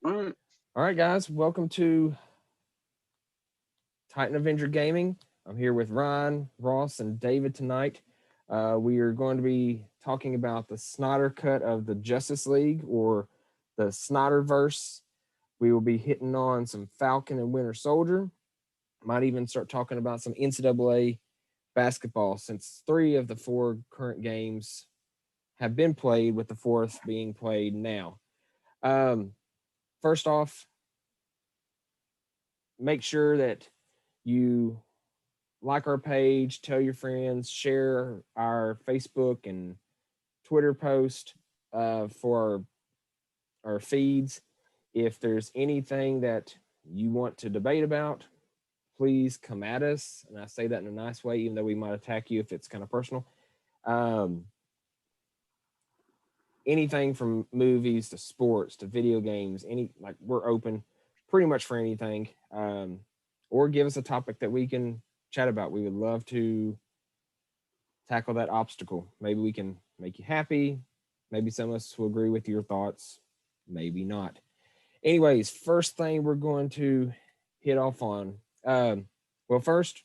Alright. All right, guys, welcome to Titan Avenger Gaming. I'm here with Ryan, Ross, and David tonight. We are going to be talking about the Snyder cut of the Justice League, or the Snyderverse. We will be hitting on some Falcon and Winter Soldier. Might even start talking about some NCAA basketball, since 3 of the 4 current games have been played, with the 4th being played now. Um, First off, make sure that you like our page, tell your friends, share our Facebook and Twitter post for our feeds. If there's anything that you want to debate about, please come at us. And I say that in a nice way, even though we might attack you if it's kind of personal. Um, Anything from movies to sports to video games, we're open pretty much for anything. Or give us a topic that we can chat about. We would love to tackle that obstacle. Maybe we can make you happy. Maybe some of us will agree with your thoughts. Maybe not. Anyways, first thing we're going to hit off on. Well, first,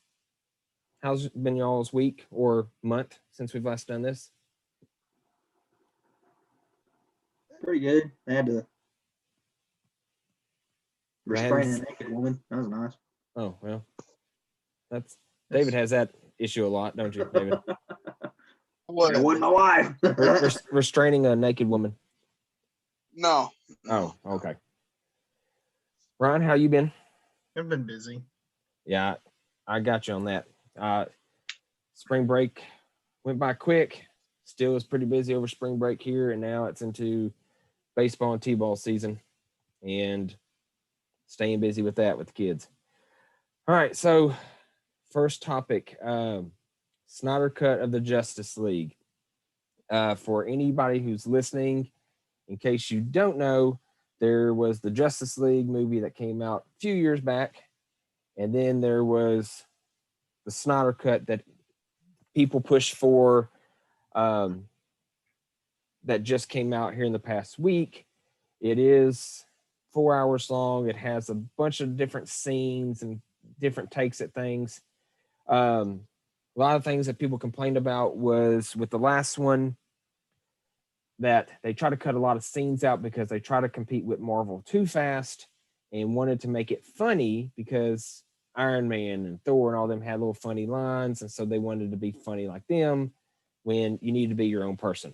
how's been y'all's week or month since we've last done this? Pretty good. I had to I restrain a hadn't. naked woman. That was nice. Oh well, that's David That's, has that issue a lot, don't you, David? it What? wasn't my wife. Restraining a naked woman. No, Oh, no. okay. Ryan, how you been? I've been busy. Yeah, I got you on that. Uh, Spring break went by quick. Still was pretty busy over spring break here, and now it's into baseball and t-ball season, and staying busy with that with the kids. All right, so first topic: Snyder cut of the Justice League. For anybody who's listening, in case you don't know, there was the Justice League movie that came out a few years back, and then there was the Snyder cut that people pushed for, um, that just came out here in the past week. It is 4 hours long. It has a bunch of different scenes and different takes at things. A lot of things that people complained about was with the last one, that they try to cut a lot of scenes out because they try to compete with Marvel too fast, and wanted to make it funny because Iron Man and Thor and all them had little funny lines, and so they wanted to be funny like them, when you need to be your own person.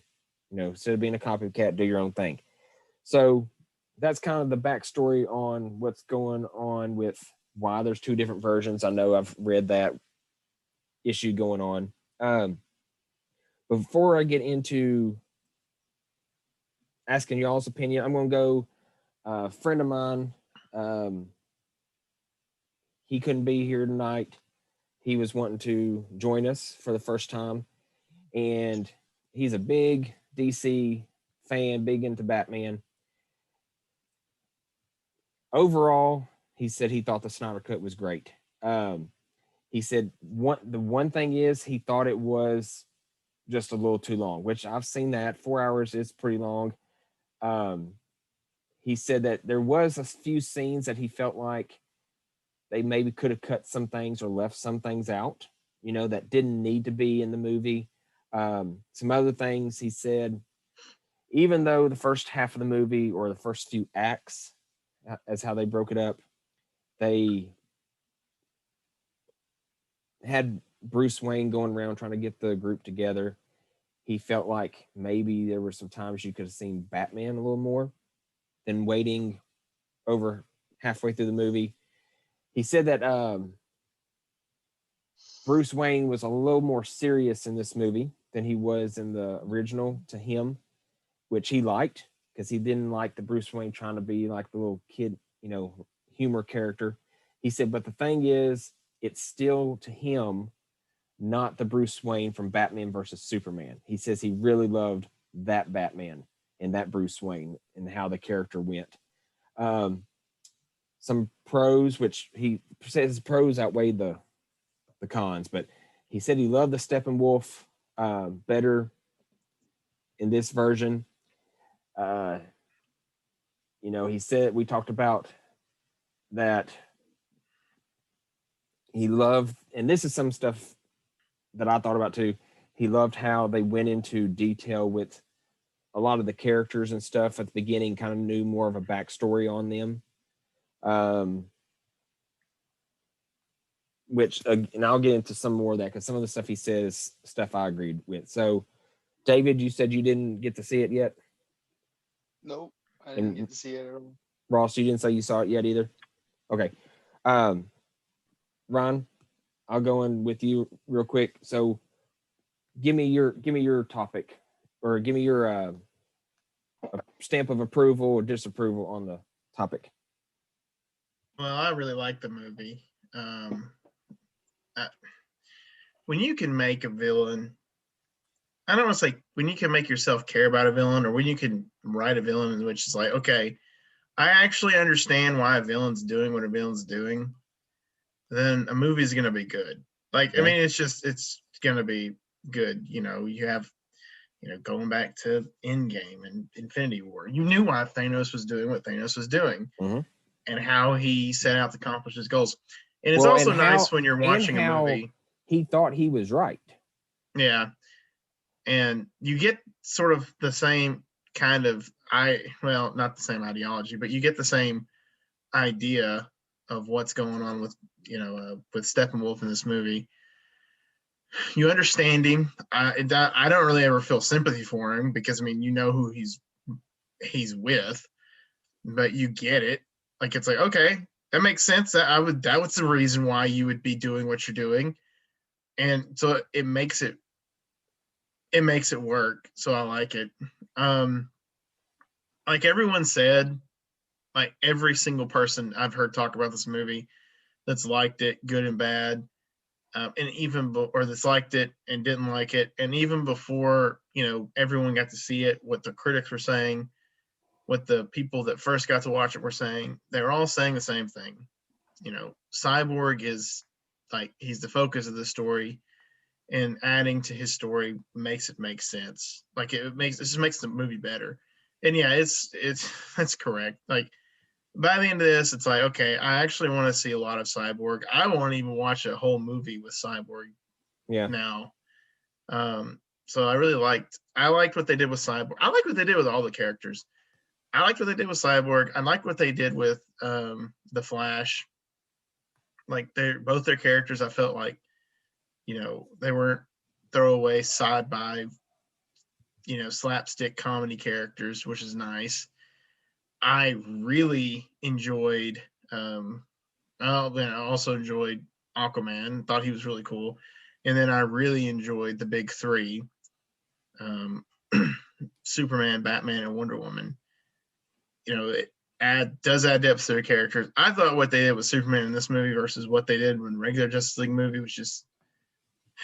Instead of being a copycat, do your own thing. So that's kind of the backstory on what's going on with why there's 2 different versions. I know I've read that issue going on. Before I get into asking y'all's opinion, I'm going to go. A friend of mine, um, he couldn't be here tonight. He was wanting to join us for the first time, and he's a big DC fan, big into Batman. Overall, he said he thought the Snyder Cut was great. He said the one thing is he thought it was just a little too long, which I've seen that 4 hours is pretty long. Um, he said that there was a few scenes that he felt like they maybe could have cut some things or left some things out, that didn't need to be in the movie. Some other things he said, even though the first half of the movie, or the first few acts, as how they broke it up, they had Bruce Wayne going around trying to get the group together. He felt like maybe there were some times you could have seen Batman a little more than waiting over halfway through the movie. He said that Bruce Wayne was a little more serious in this movie than he was in the original to him, which he liked, because he didn't like the Bruce Wayne trying to be like the little kid, humor character. He said, but the thing is, it's still to him not the Bruce Wayne from Batman versus Superman. He says he really loved that Batman and that Bruce Wayne and how the character went. Some pros, which he says pros outweighed the cons, but he said he loved the Steppenwolf better in this version. Uh, he said, we talked about that he loved, and this is some stuff that I thought about too. He loved how they went into detail with a lot of the characters and stuff at the beginning, kind of knew more of a backstory on them. Which, and I'll get into some more of that because some of the stuff he says, stuff I agreed with. So, David, you said you didn't get to see it yet? Nope. I didn't get to see it at all. Ross, you didn't say you saw it yet either? Okay. Ron, I'll go in with you real quick. So give me your topic, or give me your stamp of approval or disapproval on the topic. Well, I really like the movie. When you can make a villain, I don't want to say when you can make yourself care about a villain, or when you can write a villain in which is like, okay, I actually understand why a villain's doing what a villain's doing, then a movie is going to be good. Like, yeah. I mean, it's going to be good. You have, going back to Endgame and Infinity War, you knew why Thanos was doing what Thanos was doing, and how he set out to accomplish his goals. And it's also nice when you're watching a movie. He thought he was right. Yeah. And you get sort of the same kind of, not the same ideology, but you get the same idea of what's going on with, with Steppenwolf in this movie. You understand him. I don't really ever feel sympathy for him because, who he's with, but you get it. Like, it's like, okay, that makes sense. That was the reason why you would be doing what you're doing. And so it makes it work. So I like it. Like everyone said, like every single person I've heard talk about this movie that's liked it, good and bad, and even or that's liked it and didn't like it, and even before everyone got to see it, what the critics were saying, what the people that first got to watch it were saying, they were all saying the same thing. Cyborg is like, he's the focus of the story, and adding to his story makes it make sense. Like it just makes the movie better. And yeah, it's that's correct. Like by the end of this, it's like, okay, I actually want to see a lot of Cyborg. I want to even watch a whole movie with Cyborg. Yeah. Now, so I liked what they did with Cyborg. I like what they did with all the characters. I liked what they did with Cyborg. I like what they did with the Flash. Like both their characters, I felt like, they weren't throwaway side by, slapstick comedy characters, which is nice. I really enjoyed, I also enjoyed Aquaman. Thought he was really cool. And then I really enjoyed the big three, Superman, Batman, and Wonder Woman. It does add depth to their characters. I thought what they did with Superman in this movie versus what they did in the regular Justice League movie was just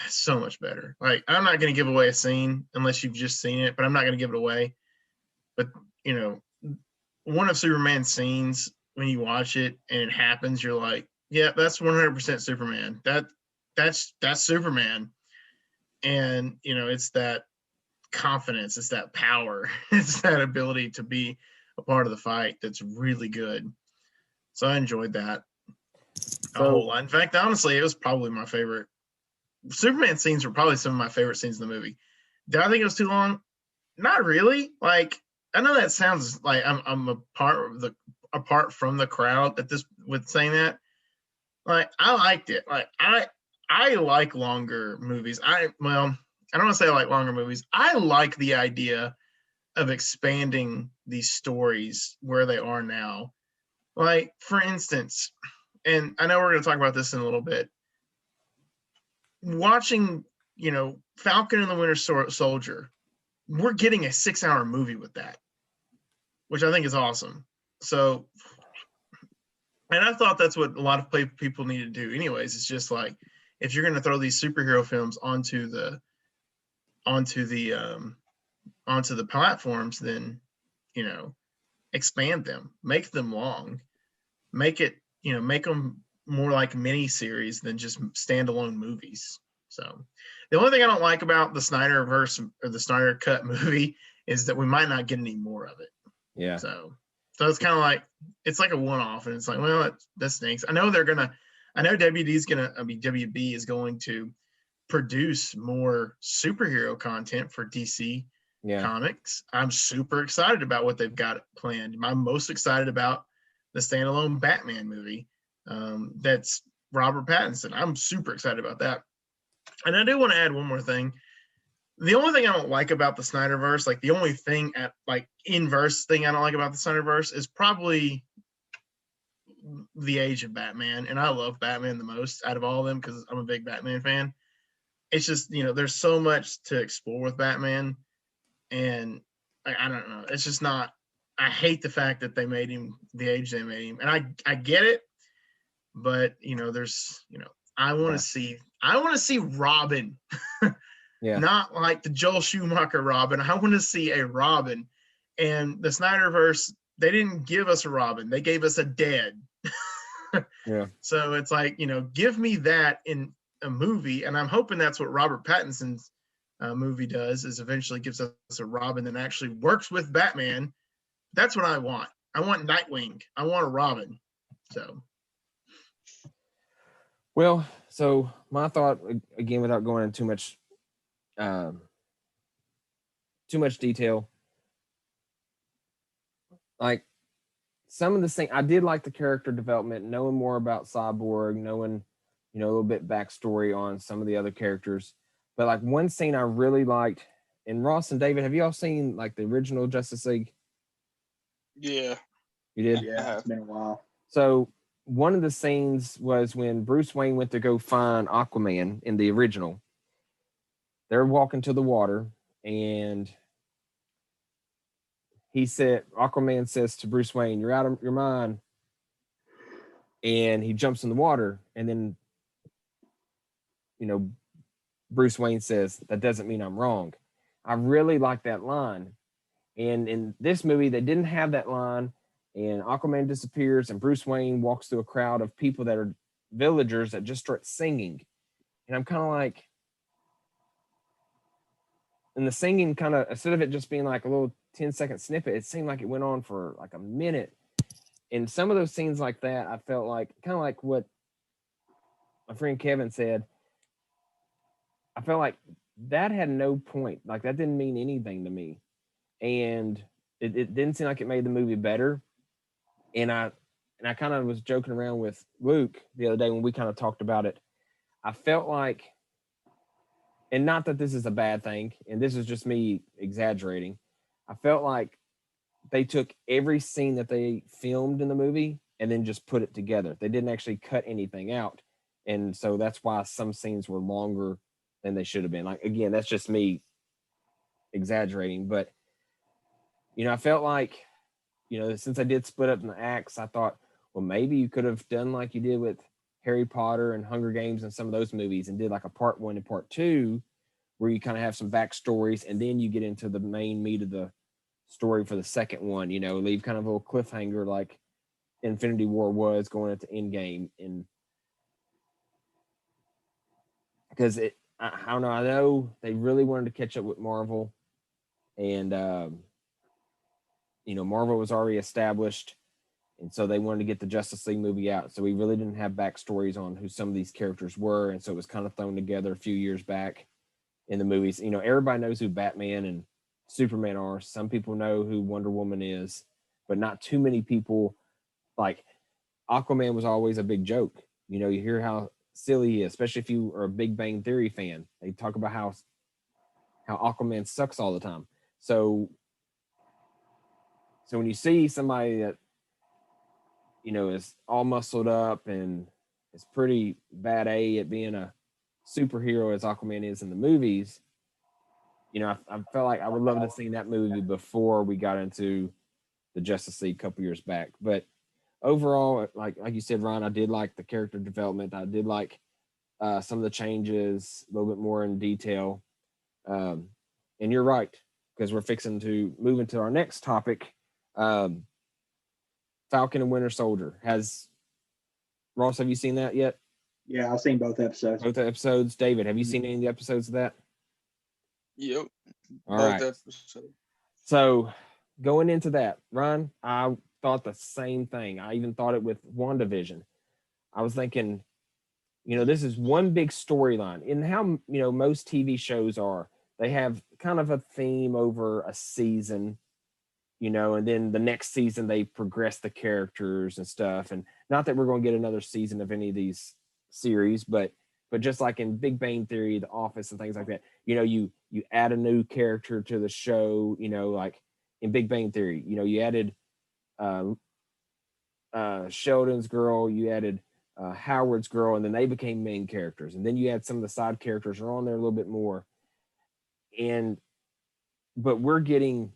so much better. Like, I'm not going to give away a scene unless you've just seen it, but I'm not going to give it away. But, one of Superman's scenes, when you watch it and it happens, you're like, yeah, that's 100% Superman. That's Superman. And, it's that confidence, it's that power, it's that ability to be a part of the fight that's really good. So I enjoyed that a whole lot. In fact, honestly, it was probably my favorite. Superman scenes were probably some of my favorite scenes in the movie. Did I think it was too long? Not really. Like, I know that sounds like I'm apart from the crowd at this with saying that. Like, I liked it. Like, I like longer movies. I don't want to say I like longer movies. I like the idea of expanding these stories where they are now. Like, for instance, and I know we're going to talk about this in a little bit, watching, Falcon and the Winter Soldier, we're getting a 6-hour movie with that, which I think is awesome. So, and I thought that's what a lot of people need to do anyways. It's just like, if you're going to throw these superhero films onto the platforms, then, expand them, make them long, make them more like mini series than just standalone movies. So the only thing I don't like about the Snyderverse or the Snyder Cut movie is that we might not get any more of it. Yeah. So So it's kind of like it's like a one-off, and it's like, well, that stinks. I know WB is going to produce more superhero content for DC Comics. I'm super excited about what they've got planned. I'm most excited about the standalone Batman movie. That's Robert Pattinson. I'm super excited about that. And I do want to add one more thing. The only thing I don't like about the Snyderverse, like the only thing inverse thing I don't like about the Snyderverse is probably the age of Batman. And I love Batman the most out of all of them because I'm a big Batman fan. It's just, there's so much to explore with Batman. And I don't know. It's just not, I hate the fact that they made him the age they made him. And I get it, but there's, I want to see Robin. Yeah. Not like the Joel Schumacher Robin. I want to see a Robin. And the Snyderverse, they didn't give us a Robin. They gave us a dead. Yeah. So it's like, give me that in a movie. And I'm hoping that's what Robert Pattinson's movie does, is eventually gives us a Robin that actually works with Batman. That's what I want. I want Nightwing. I want a Robin. So. Well, so my thought, again, without going into too much detail, like some of the things I did like the character development, knowing more about Cyborg, knowing a little bit backstory on some of the other characters. But like one scene I really liked, and Ross and David, have you all seen like the original Justice League? Yeah. You did? Yeah, it's been a while. So one of the scenes was when Bruce Wayne went to go find Aquaman in the original. They're walking to the water, and Aquaman says to Bruce Wayne, "You're out of your mind." And he jumps in the water, and then, Bruce Wayne says, "That doesn't mean I'm wrong." I really like that line. And in this movie, they didn't have that line, and Aquaman disappears, and Bruce Wayne walks through a crowd of people that are villagers that just start singing. And I'm kind of like, and the singing kind of, instead of it just being like a little 10-second snippet, it seemed like it went on for like a minute. And some of those scenes like that, I felt like, kind of like what my friend Kevin said, I felt like that had no point. Like that didn't mean anything to me. And it didn't seem like it made the movie better. And I kind of was joking around with Luke the other day when we kind of talked about it. I felt like, and not that this is a bad thing, and this is just me exaggerating, I felt like they took every scene that they filmed in the movie and then just put it together. They didn't actually cut anything out. And so that's why some scenes were longer than they should have been. Like, again, that's just me exaggerating. But, I felt like, since I did split up in the acts, I thought, well, maybe you could have done like you did with Harry Potter and Hunger Games and some of those movies and did like a part 1 and part 2 where you kind of have some backstories and then you get into the main meat of the story for the second one, leave kind of a little cliffhanger like Infinity War was going into Endgame. And because I don't know, I know they really wanted to catch up with Marvel, and Marvel was already established, and so they wanted to get the Justice League movie out. So we really didn't have backstories on who some of these characters were, and so it was kind of thrown together a few years back in the movies. Everybody knows who Batman and Superman are. Some people know who Wonder Woman is, but not too many people. Like Aquaman was always a big joke. You hear how silly he is, especially if you are a Big Bang Theory fan. They talk about how Aquaman sucks all the time. So when you see somebody that is all muscled up and is pretty bad at being a superhero as Aquaman is in the movies, I felt like I would love to see that movie before we got into the Justice League a couple years back. But overall, like you said, Ron, I did like the character development. I did like some of the changes a little bit more in detail. And you're right, because we're fixing to move into our next topic. Falcon and Winter Soldier. Ross, have you seen that yet? Yeah, I've seen both episodes. Both episodes. David, have you seen any of the episodes of that? Yep. All Both right. episodes. So going into that, Ron, I thought the same thing. I even thought it with WandaVision. I was thinking, this is one big storyline. And how, most TV shows are, they have kind of a theme over a season, and then the next season they progress the characters and stuff. And not that we're going to get another season of any of these series, but just like in Big Bang Theory, The Office, and things like that, you add a new character to the show, like in Big Bang Theory, you added Sheldon's girl, you added Howard's girl, and then they became main characters. And then you add some of the side characters are on there a little bit more. But we're getting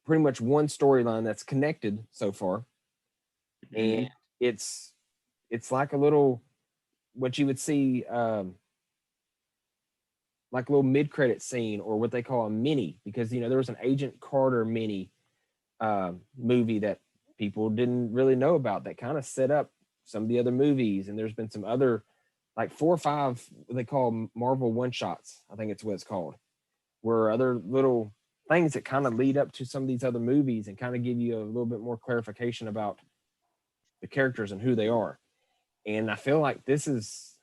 pretty much one storyline that's connected so far. And it's like a little, what you would see, like a little mid-credit scene, or what they call a mini, because there was an Agent Carter mini movie that people didn't really know about that kind of set up some of the other movies. And there's been some other, like 4 or 5 what they call Marvel one-shots, I think it's what it's called, where other little things that kind of lead up to some of these other movies and kind of give you a little bit more clarification about the characters and who they are. And I feel like this is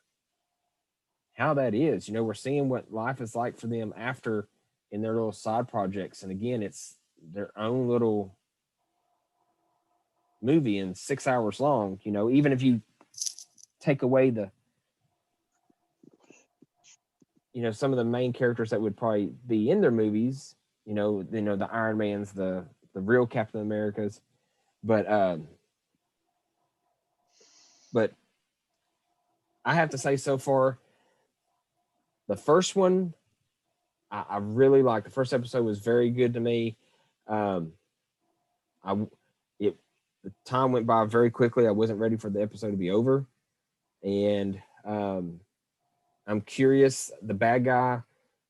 how that is. We're seeing what life is like for them after, in their little side projects. And again, it's their own little movie, and 6 hours long. Even if you take away the some of the main characters that would probably be in their movies, the Iron Mans, the real Captain Americas, but I have to say, so far, the first one I really liked. The first episode was very good to me. The time went by very quickly. I wasn't ready for the episode to be over, and I'm curious. The bad guy,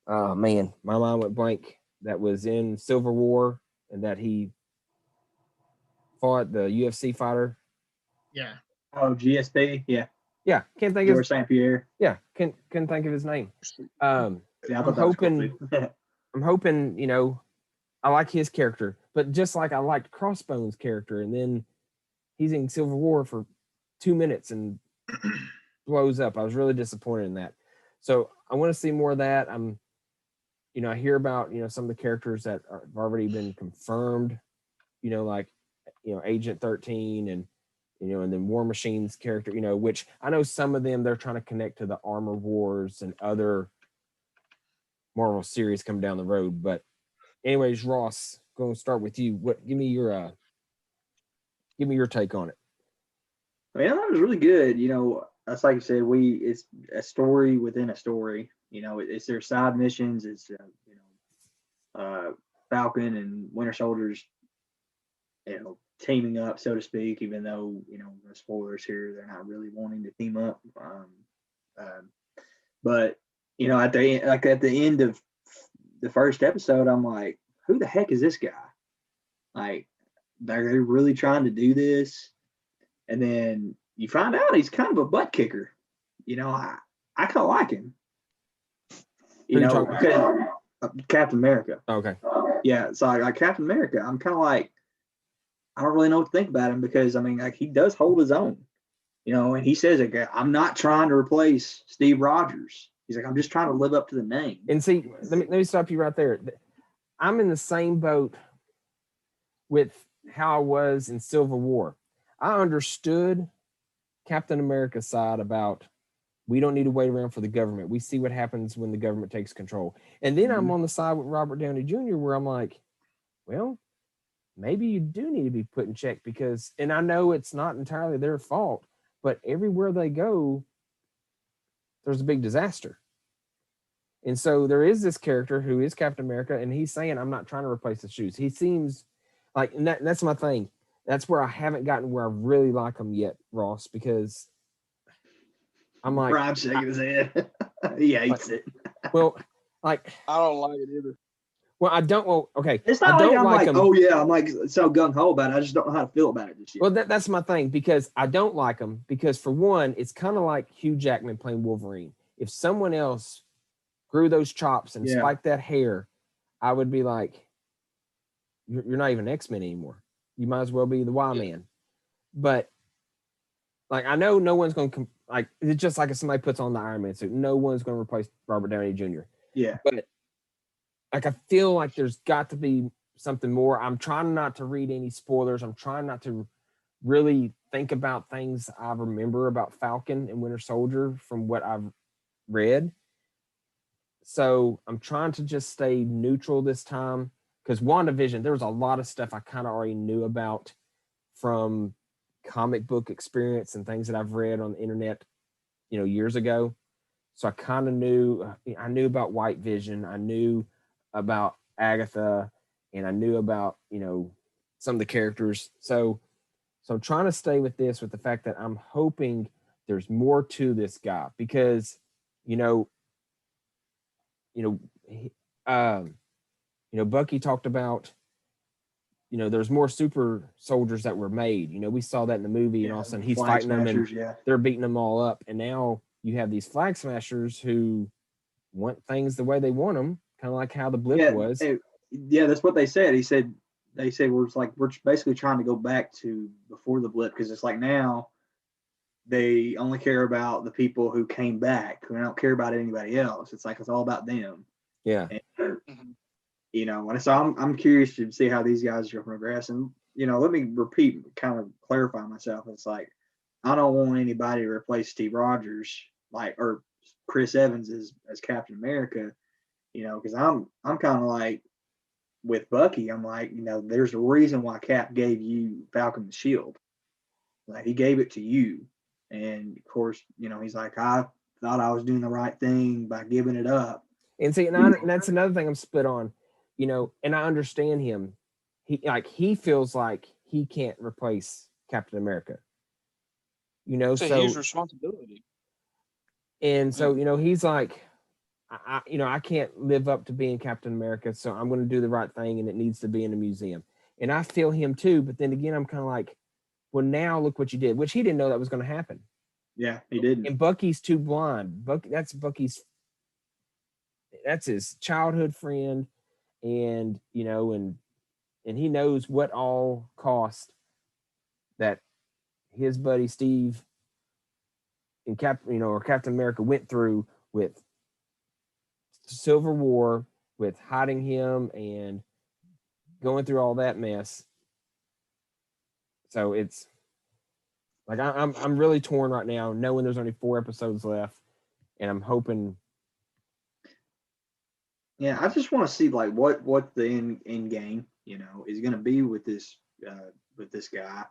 man, my mind went blank. That was in Civil War, and that he fought the UFC fighter. Yeah. Oh, GSP. Yeah. Yeah, can't think of George St. Pierre. Yeah, couldn't think of his name. Yeah, I I'm thought that was cool, hoping. too. I'm hoping. I like his character, but just like I liked Crossbone's character, and then he's in Civil War for 2 minutes and blows up. I was really disappointed in that. So I want to see more of that. I hear about, some of the characters that have already been confirmed, like, Agent 13 and then War Machine's character, which I know some of them, they're trying to connect to the Armor Wars and other Marvel series coming down the road. But anyways, Ross, going to start with you. Give me your take on it. I mean, I thought it was really good. That's like you said, it's a story within a story. It's their side missions. It's Falcon and Winter Soldiers, teaming up, so to speak. Even though the spoilers here, they're not really wanting to team up. But at the end of the first episode, I'm like, who the heck is this guy? Like, they're really trying to do this. And then you find out he's kind of a butt kicker. I kind of like him. Because Captain America. Okay. Yeah, so like Captain America, I'm kind of like, I don't really know what to think about him, because I mean, like, he does hold his own. And he says, I'm not trying to replace Steve Rogers. He's like, I'm just trying to live up to the name. And see, let me stop you right there. I'm in the same boat with how I was in Civil War. I understood Captain America's side about, we don't need to wait around for the government. We see what happens when the government takes control. And then I'm on the side with Robert Downey Jr., where I'm like, well, maybe you do need to be put in check, because, and I know it's not entirely their fault, but everywhere they go, there's a big disaster. And so there is this character who is Captain America, and he's saying, I'm not trying to replace the shoes. He seems like, and that's my thing. That's where I haven't gotten where I really like him yet, Ross, because I'm like, Brian's shaking his head. He hates it. Well, like, I don't like it either. well, I don't. Well, okay, It's not I don't like I'm like, him. oh yeah, I'm like so gung ho about it. I just don't know how to feel about it this year. Well, that's my thing, because I don't like him, because for one, it's kind of like Hugh Jackman playing Wolverine. If someone else grew those chops and spiked that hair, I would be like, you're not even X-Men anymore. You might as well be the Y-Man. But like, I know no one's going to like, it's just like if somebody puts on the Iron Man suit, no one's going to replace Robert Downey Jr. Yeah. But like, I feel like there's got to be something more. I'm trying not to read any spoilers. I'm trying not to really think about things I remember about Falcon and Winter Soldier from what I've read. So I'm trying to just stay neutral this time, because WandaVision, there was a lot of stuff I kind of already knew about from comic book experience and things that I've read on the internet, years ago. So I kind of I knew about White Vision. I knew about Agatha, and I knew about, some of the characters. So I'm trying to stay with the fact that I'm hoping there's more to this guy, because, Bucky talked about, there's more super soldiers that were made. We saw that in the movie, and all of a sudden he's fighting them and they're beating them all up. And now you have these flag smashers who want things the way they want them, kind of like how the blip was. That's what they said. They said we're basically trying to go back to before the blip, because it's like now they only care about the people who came back, who don't care about anybody else. It's like it's all about them. Yeah. And, and so I'm curious to see how these guys are going to progress. And let me kind of clarify myself. It's like I don't want anybody to replace Steve Rogers, or Chris Evans as Captain America. Because I'm kind of like with Bucky. I'm like, there's a reason why Cap gave you Falcon the Shield. Like, he gave it to you, and of course, he's like, I thought I was doing the right thing by giving it up. And see, and that's another thing I'm split on, and I understand him. He feels like he can't replace Captain America. It's a huge responsibility. And so, he's like, I can't live up to being Captain America, so I'm going to do the right thing, and it needs to be in a museum. And I feel him too, but then again, I'm kind of like, well, now look what you did, which he didn't know that was going to happen. Yeah, he didn't. And Bucky's too blind. That's his childhood friend, and and he knows what all cost that his buddy Steve and Captain America went through with Civil War, with hiding him and going through all that mess. So it's like I'm really torn right now, knowing there's only 4 episodes left, and I'm hoping. Yeah, I just want to see like what the end game is going to be with this guy,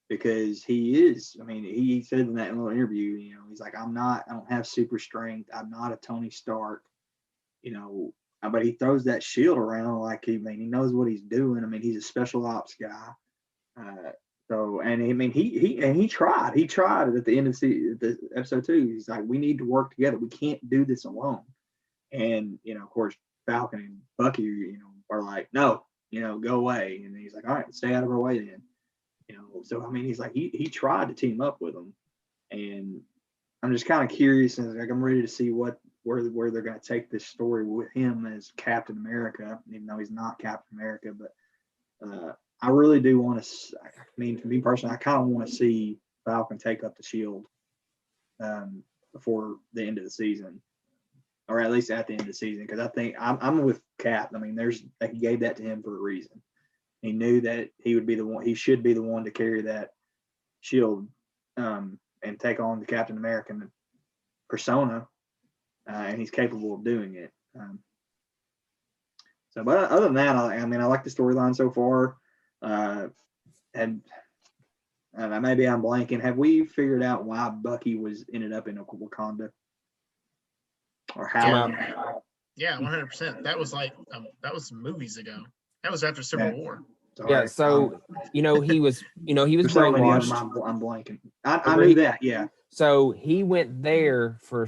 because he is. I mean, he said in that little interview, he's like, I don't have super strength. I'm not a Tony Stark. But he throws that shield around like he knows what he's doing. I mean, he's a special ops guy. He tried at the end of the episode 2. He's like, we need to work together. We can't do this alone. And of course, Falcon and Bucky, are like, no, go away. And he's like, all right, stay out of our way then. So I mean, he's like, he tried to team up with him, and I'm just kind of curious, and like I'm ready to see where they're going to take this story with him as Captain America, even though he's not Captain America. But I really do want to. I mean, to me personally, I kind of want to see Falcon take up the shield before the end of the season, or at least at the end of the season, because I think I'm with Cap. I mean, he gave that to him for a reason. He knew that he would be the one. He should be the one to carry that shield and take on the Captain American persona, and he's capable of doing it. But other than that, I like the storyline so far. And maybe I'm blanking. Have we figured out why Bucky ended up in Wakanda, or how? Yeah, 100%. That was that was movies ago. That was after Civil War. Sorry. Yeah, so he was brainwashed. I'm blanking. I knew that. Yeah. So he went there for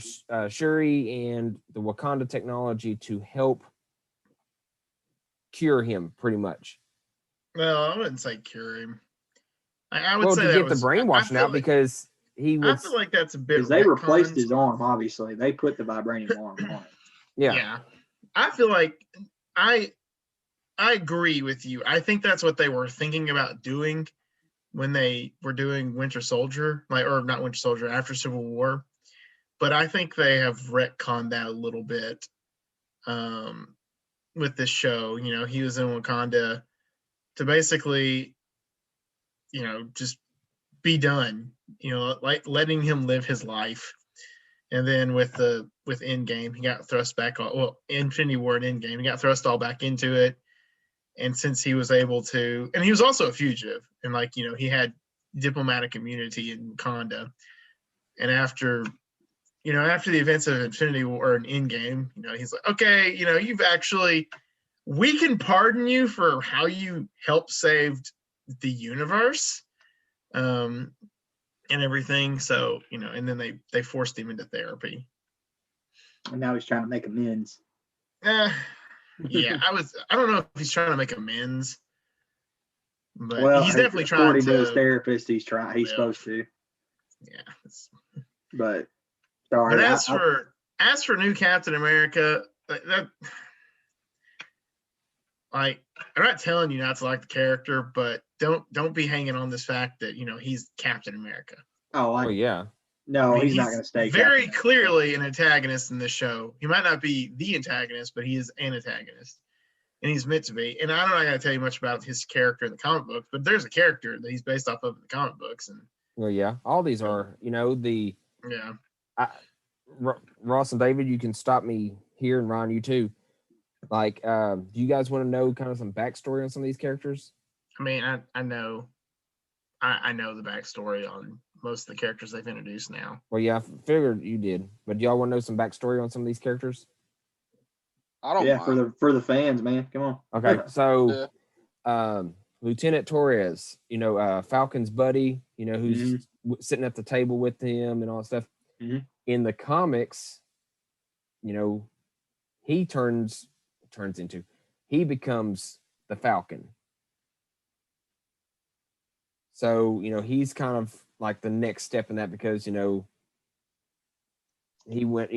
Shuri and the Wakanda technology to help cure him, pretty much. Well, I wouldn't say cure him. I would say to get the brainwashing out, because he was. I feel like that's a bit. Because they replaced his arm. Obviously, they put the vibranium arm on it. Yeah. I feel like I I agree with you. I think that's what they were thinking about doing when they were doing Winter Soldier, or not Winter Soldier, after Civil War. But I think they have retconned that a little bit with this show. He was in Wakanda to basically, just be done. Like letting him live his life. And then with Endgame, he got thrust back on. Well, Infinity War and Endgame, he got thrust all back into it. And since he was able to, and he was also a fugitive, and he had diplomatic immunity in Wakanda. And after the events of Infinity War and Endgame, he's like, okay, we can pardon you for how you helped save the universe, and everything. So, and then they forced him into therapy. And now he's trying to make amends. Yeah, I don't know if he's trying to make amends, but well, he's definitely trying according to. To his therapist, he's supposed to. Yeah. But sorry. But as for new Captain America, I'm not telling you not to like the character, but don't be hanging on this fact that he's Captain America. Oh yeah. No, he's not going to stay. Very clearly an antagonist in this show. He might not be the antagonist, but he is an antagonist, and he's meant to be. And I'm not going to tell you much about his character in the comic books, but there's a character that he's based off of in the comic books. And well, yeah, all these are. Ross and David, you can stop me here, and Ron, you too. Do you guys want to know kind of some backstory on some of these characters? I mean, I know the backstory on most of the characters they've introduced now. Well, yeah, I figured you did. But do y'all want to know some backstory on some of these characters? I don't mind. for the fans, man. Come on. Okay, so Lieutenant Torres, Falcon's buddy, who's sitting at the table with him and all that stuff. Mm-hmm. In the comics, he becomes the Falcon. So, he's kind of like the next step in that because, he went,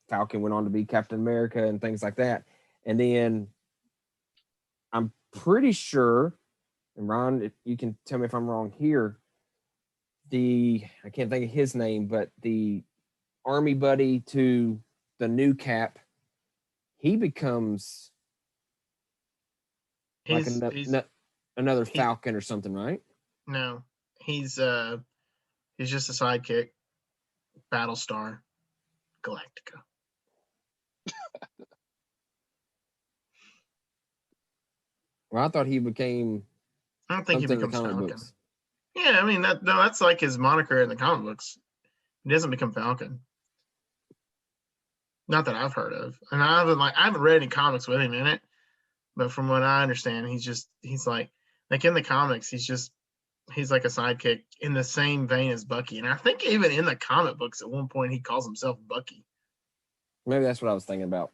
Falcon went on to be Captain America and things like that. And then I'm pretty sure, and Ron, if you can tell me if I'm wrong here, I can't think of his name, but the army buddy to the new Cap, he becomes another Falcon or something, right? No, he's just a sidekick, Battlestar Galactica. Well, I thought he became. I don't think he becomes Falcon. Books. Yeah, I mean that's like his moniker in the comic books. He doesn't become Falcon. Not that I've heard of, and I haven't read any comics with him in it. But from what I understand, he's like in the comics, he's like a sidekick in the same vein as Bucky. And I think even in the comic books at one point he calls himself Bucky. Maybe that's what I was thinking about.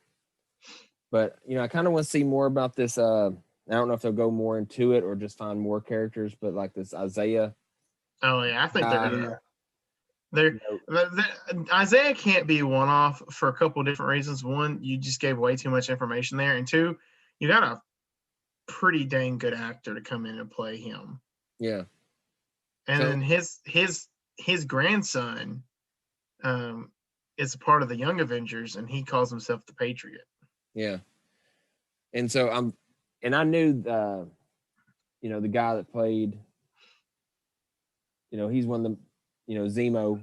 But, I kind of want to see more about this. I don't know if they'll go more into it or just find more characters, but like this Isaiah. Oh, yeah. I think Isaiah can't be one-off for a couple of different reasons. One, you just gave way too much information there. And two, you got a pretty dang good actor to come in and play him. Yeah. And then his grandson is a part of the Young Avengers, and he calls himself the Patriot. Yeah. And so I knew the guy that played, he's one of the, Zemo,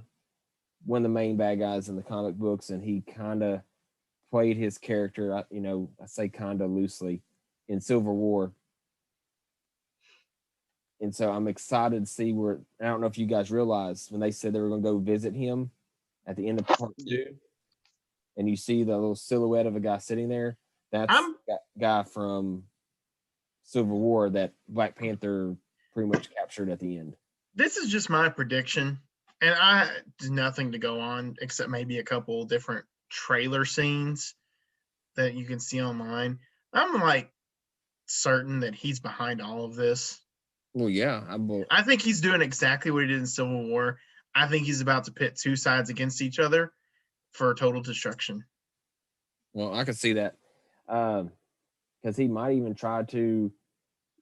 one of the main bad guys in the comic books, and he kind of played his character, I say kind of loosely, in Civil War. And so I'm excited to see where, I don't know if you guys realized when they said they were going to go visit him at the end of part 2, and you see the little silhouette of a guy sitting there. That's that guy from Civil War that Black Panther pretty much captured at the end. This is just my prediction, and I have nothing to go on except maybe a couple different trailer scenes that you can see online. I'm certain that he's behind all of this. Well, yeah. I think he's doing exactly what he did in Civil War. I think he's about to pit two sides against each other for total destruction. Well, I can see that. because he might even try to,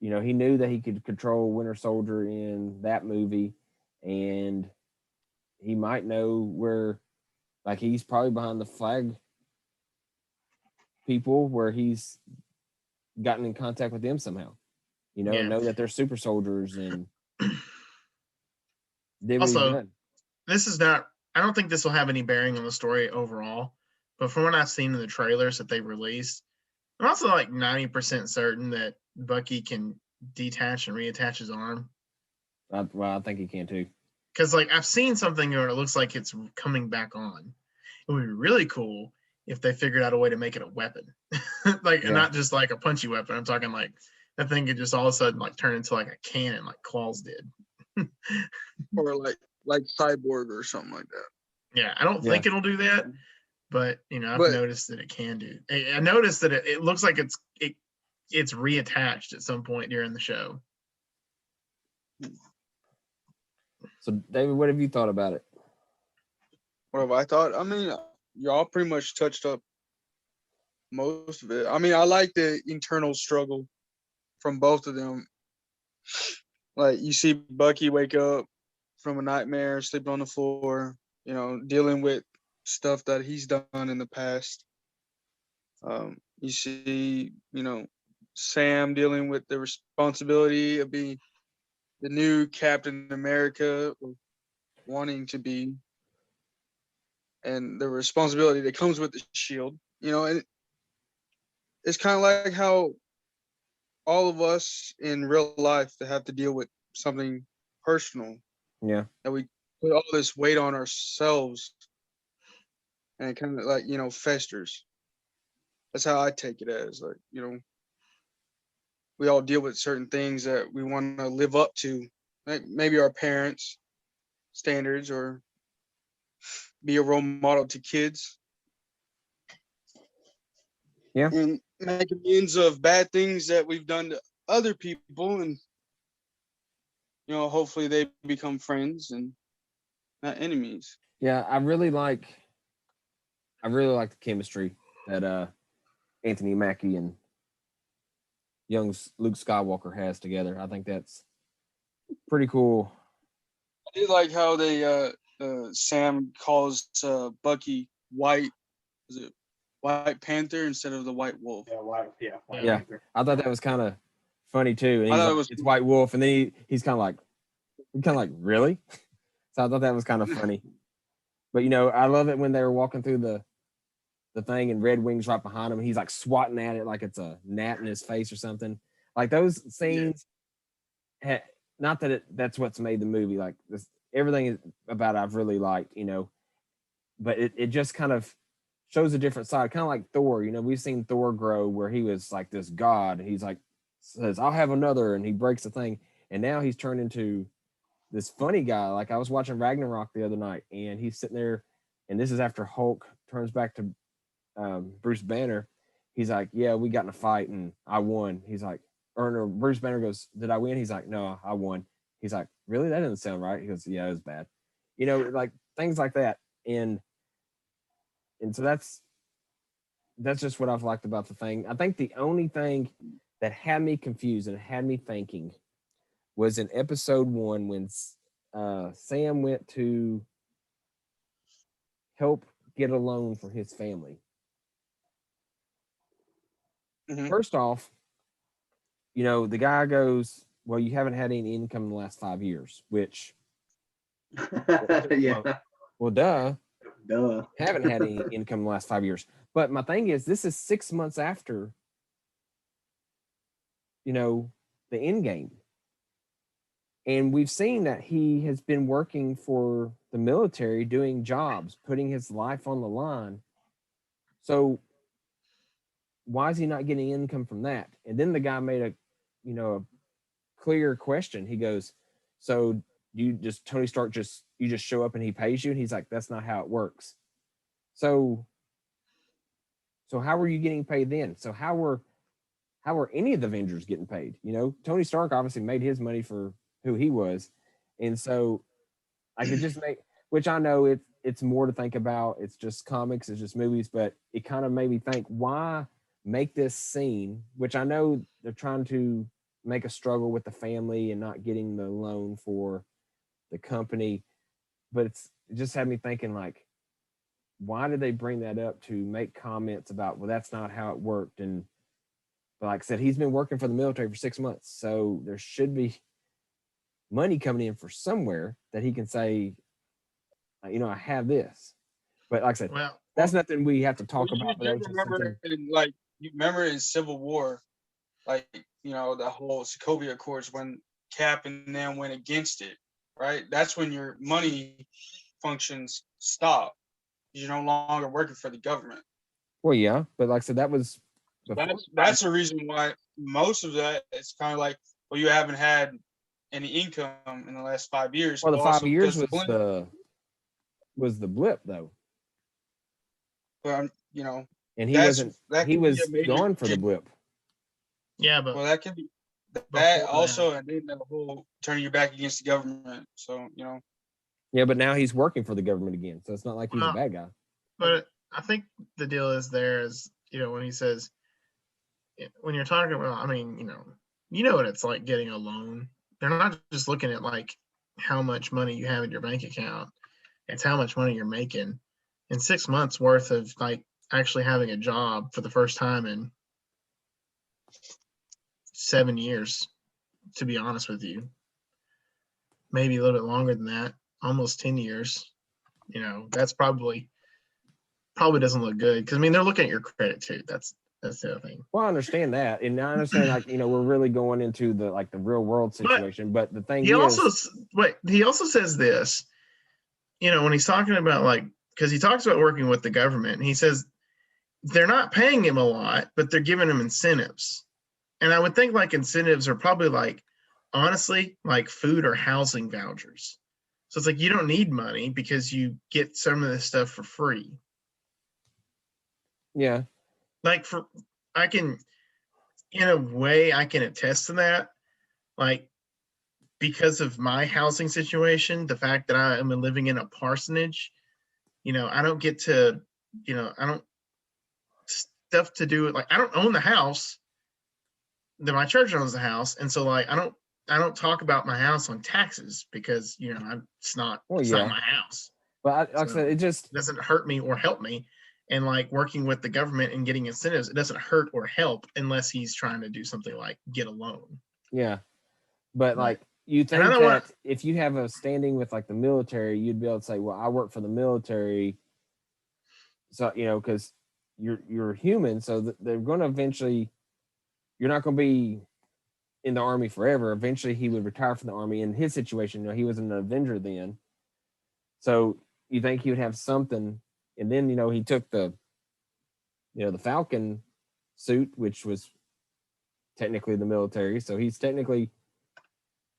he knew that he could control Winter Soldier in that movie, and he might know where, like, he's probably behind the flag people where he's gotten in contact with them somehow, know that they're super soldiers and did what he's Also, done. this is not, I don't think this will have any bearing on the story overall, but from what I've seen in the trailers that they released, I'm also like 90% certain that Bucky can detach and reattach his arm. I think he can too. Because like I've seen something where it looks like it's coming back on. It would be really cool if they figured out a way to make it a weapon, like and not just like a punchy weapon. I'm talking like that thing could just all of a sudden like turn into like a cannon, like Claws did, or like Cyborg or something like that. Yeah, I don't think it'll do that, but I've noticed that it can do. I noticed that it looks like it's reattached at some point during the show. So, David, what have you thought about it? What have I thought? I mean, y'all pretty much touched up most of it. I mean, I like the internal struggle from both of them. Like, you see Bucky wake up from a nightmare, sleeping on the floor, dealing with stuff that he's done in the past. You see, Sam dealing with the responsibility of being the new Captain America, or wanting to be, and the responsibility that comes with the shield, and it's kind of like how all of us in real life that have to deal with something personal. Yeah. That we put all this weight on ourselves, and it kind of like, festers. That's how I take it as, like, we all deal with certain things that we want to live up to, like maybe our parents' standards, or be a role model to kids. Yeah. And make amends of bad things that we've done to other people, and hopefully they become friends and not enemies. Yeah, I really like the chemistry that Anthony Mackie and young Luke Skywalker has together. I think that's pretty cool. I do like how they Sam calls Bucky White Panther instead of the White Wolf. White Panther. I thought that was kind of funny too. And I thought it's White Wolf, and then he's kind of like really. So I thought that was kind of funny. But I love it when they were walking through the thing and Red Wing's right behind him. And he's like swatting at it like it's a gnat in his face or something. Like those scenes. Yeah. Not that that's what's made the movie. Like everything about it I've really liked. But it just kind of shows a different side, kind of like Thor. We've seen Thor grow where he was like this god. He's like says, "I'll have another," and he breaks the thing, and now he's turned into this funny guy. Like I was watching Ragnarok the other night, and he's sitting there, and this is after Hulk turns back to Bruce Banner. He's like, "Yeah, we got in a fight, and I won." He's like, or no, Bruce Banner goes, "Did I win?" He's like, "No, I won." He's like, "Really? That doesn't sound right." He goes, "Yeah, it was bad." Like things like that, and so that's just what I've liked about the thing. I think the only thing that had me confused and had me thinking was in episode 1 when Sam went to help get a loan for his family. Mm-hmm. First off, the guy goes, "Well, you haven't had any income in the last 5 years," which, yeah. Well, duh. Haven't had any income in the last 5 years. But my thing is, this is 6 months after, the end game. And we've seen that he has been working for the military, doing jobs, putting his life on the line. So why is he not getting income from that? And then the guy made a clear question. He goes, "So Tony Stark you just show up and he pays you?" And he's like, "That's not how it works." So how were you getting paid then? So how were any of the Avengers getting paid? Tony Stark obviously made his money for who he was. And so I could just which I know it's more to think about. It's just comics, it's just movies, but it kind of made me think, why make this scene, which I know they're trying to make a struggle with the family and not getting the loan for the company, but it just had me thinking, like, why did they bring that up to make comments about, well, that's not how it worked? And like I said, he's been working for the military for 6 months, so there should be money coming in for somewhere that he can say, I have this. But like I said, Well, that's nothing we have to talk You about. But do that was just something. you remember in Civil War, like, the whole Sokovia Accords, when Cap and them went against it, right? That's when your money functions stop. You're no longer working for the government. Well, yeah, but like I said, that was That's the reason why most of that, it's kind of like, well, you haven't had any income in the last 5 years. well, the 5 years was was the blip though, but and he that's wasn't. that He could be was a major gone for the thing. blip. yeah, but Well, that could be that Before also, and then the whole turning your back against the government. So Yeah, but now he's working for the government again, so it's not like he's a Well, bad guy. but I think the deal is when he says, when you're talking about, I mean, you know what it's like getting a loan. They're not just looking at like how much money you have in your bank account. It's how much money you're making in 6 months worth of like actually having a job for the first time in 7 years, to be honest with you. Maybe a little bit longer than that, almost 10 years. That's probably doesn't look good, because I mean they're looking at your credit too. That's the other thing. Well, I understand that, and I understand we're really going into the real world situation. But the thing He also says this, when he's talking about because he talks about working with the government, and he says they're not paying him a lot, but they're giving him incentives. And I would think incentives are probably honestly food or housing vouchers. So it's you don't need money because you get some of this stuff for free. Yeah. In a way, I can attest to that. Because of my housing situation, the fact that I am living in a parsonage, I don't get to, I don't stuff to do with I don't own the house. That my church owns the house, and so I don't talk about my house on taxes because it's not not my house. But I said, it just doesn't hurt me or help me. And working with the government and getting incentives, it doesn't hurt or help unless he's trying to do something like get a loan. Yeah, but you think that if you have a standing with the military, you'd be able to say, well, I work for the military, so because you're human, so they're going to eventually. You're not going to be in the army forever. Eventually, he would retire from the army. In his situation, he was an Avenger then. So you think he would have something, and then he took the Falcon suit, which was technically the military. So he's technically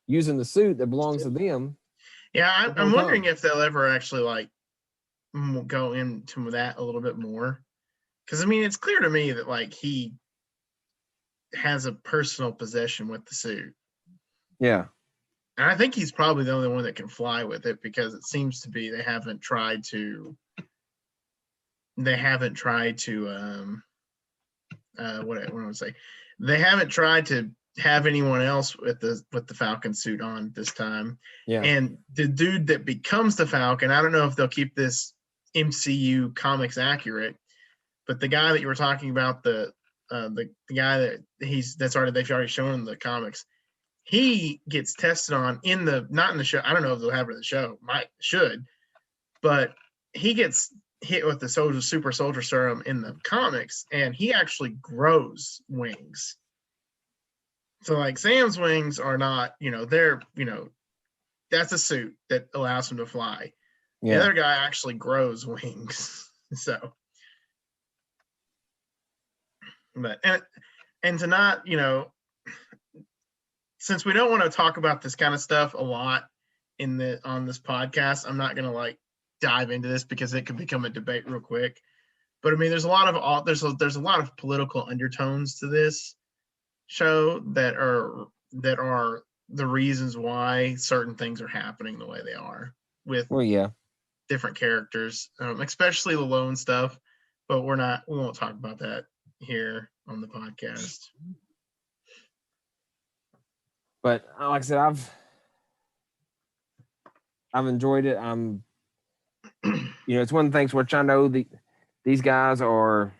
using the suit that belongs to them. Yeah, I'm wondering if they'll ever actually go into that a little bit more, because I mean it's clear to me that he has a personal possession with the suit. Yeah. And I think he's probably the only one that can fly with it, because it seems to be they haven't tried to what I want to say. They haven't tried to have anyone else with the Falcon suit on this time. Yeah. And the dude that becomes the Falcon, I don't know if they'll keep this MCU comics accurate, but the guy that you were talking about, the guy that they've already shown in the comics, he gets tested on not in the show. I don't know if they'll have it in the show. Should, but he gets hit with the super soldier serum in the comics, and he actually grows wings. So Sam's wings are not, they're, that's a suit that allows him to fly. Yeah. The other guy actually grows wings. So. But and to not, since we don't want to talk about this kind of stuff a lot on this podcast, I'm not going to dive into this because it could become a debate real quick. But I mean, there's a lot of political undertones to this show that are the reasons why certain things are happening the way they are with different characters, especially the lone stuff. But we won't talk about that here on the podcast. But like I said, I've enjoyed it. It's one of the things which I know these guys are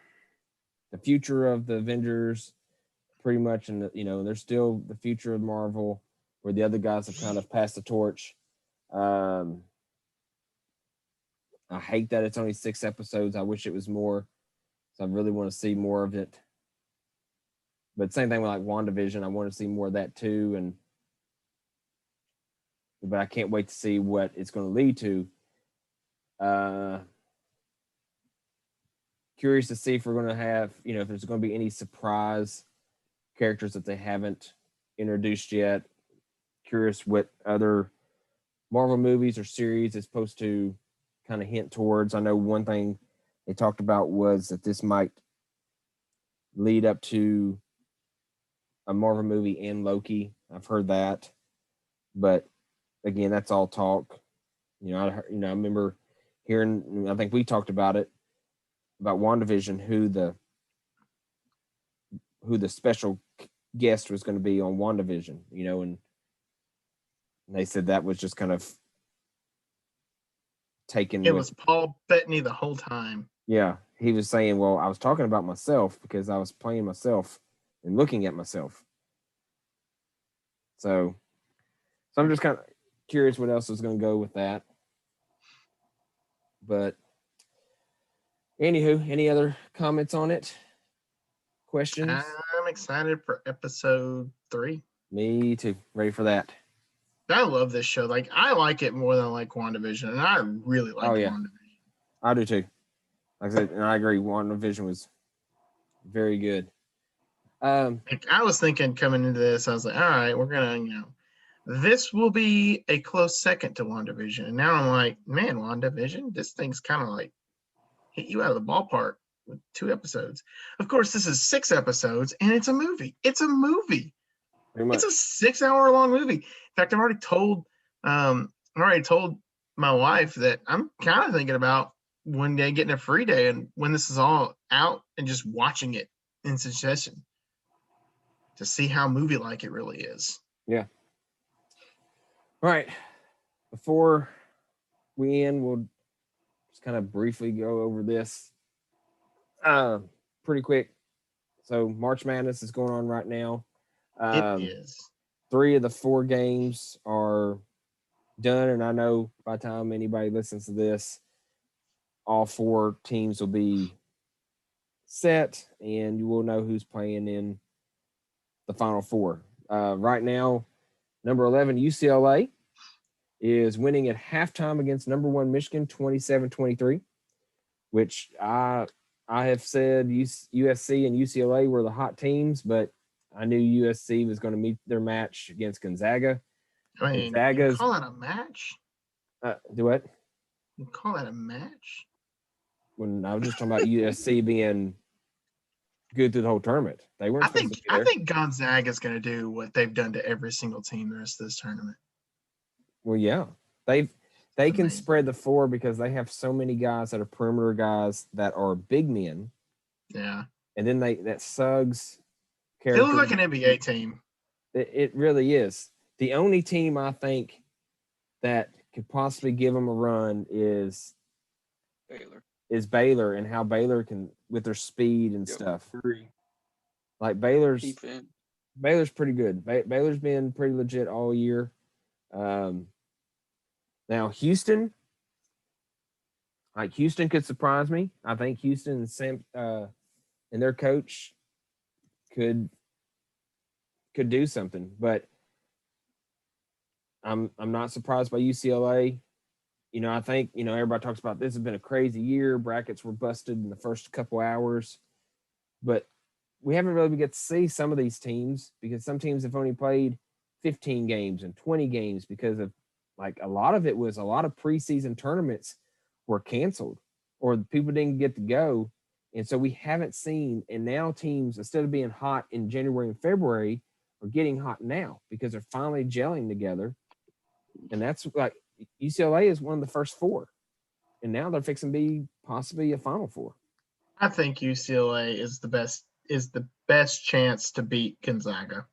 the future of the Avengers, pretty much, and they're still the future of Marvel, where the other guys have kind of passed the torch. I hate that it's only 6 episodes. I wish it was more. So I really want to see more of it. But same thing with like WandaVision. I want to see more of that too. But I can't wait to see what it's going to lead to. Curious to see if we're going to have, if there's going to be any surprise characters that they haven't introduced yet. Curious what other Marvel movies or series it's supposed to kind of hint towards. I know one thing they talked about was that this might lead up to a Marvel movie and Loki. I've heard that, but again, that's all talk. I remember hearing. I think we talked about it about WandaVision, who the special guest was going to be on WandaVision. And they said that was just kind of taken. It was Paul Bettany the whole time. Yeah, he was saying, well, I was talking about myself because I was playing myself and looking at myself. So I'm just kind of curious what else is going to go with that. But anywho, any other comments on it? Questions? I'm excited for episode 3. Me too. Ready for that. I love this show. Like, I like it more than I like WandaVision, and I really like WandaVision. I do too. Like I said, and I agree. WandaVision was very good. Like, I was thinking coming into this, I was like, all right, we're gonna, this will be a close second to WandaVision. And now I'm like, man, WandaVision, this thing's kind of like hit you out of the ballpark with 2 episodes. Of course, this is 6 episodes, and it's a movie. It's a movie. It's a 6-hour-long movie. In fact, I've already told my wife that I'm kind of thinking about one day getting a free day and when this is all out and just watching it in succession to see how movie-like it really is. Yeah. All right. Before we end, we'll just kind of briefly go over this pretty quick. So March Madness is going on right now. It is. 3 of the 4 games are done, and I know by the time anybody listens to this, all 4 teams will be set, and you will know who's playing in the Final 4. Right now, number 11 UCLA is winning at halftime against number 1 Michigan 27-23, which I have said USC and UCLA were the hot teams, but I knew USC was going to meet their match against Gonzaga. I mean, you call that a match? Do what? You call that a match? When I was just talking about USC being good through the whole tournament. They weren't. I think Gonzaga is going to do what they've done to every single team the rest of this tournament. Well, yeah, they can spread the floor because they have so many guys that are perimeter guys that are big men. Yeah, and then that Suggs. They look like an NBA team. It really is. The only team I think that could possibly give them a run is Baylor and how Baylor can, with their speed and stuff. Like Baylor's pretty good. Baylor's been pretty legit all year. Now Houston could surprise me. I think Houston and Sam and their coach could do something, but I'm not surprised by UCLA. I think, everybody talks about this has been a crazy year. Brackets were busted in the first couple hours, but we haven't really get to see some of these teams because some teams have only played 15 games and 20 games because of a lot of preseason tournaments were canceled or people didn't get to go. And so we haven't seen, and now teams, instead of being hot in January and February, are getting hot now because they're finally gelling together. And that's UCLA is one of the first 4. And now they're fixing to be possibly a Final 4. I think UCLA is the best chance to beat Gonzaga.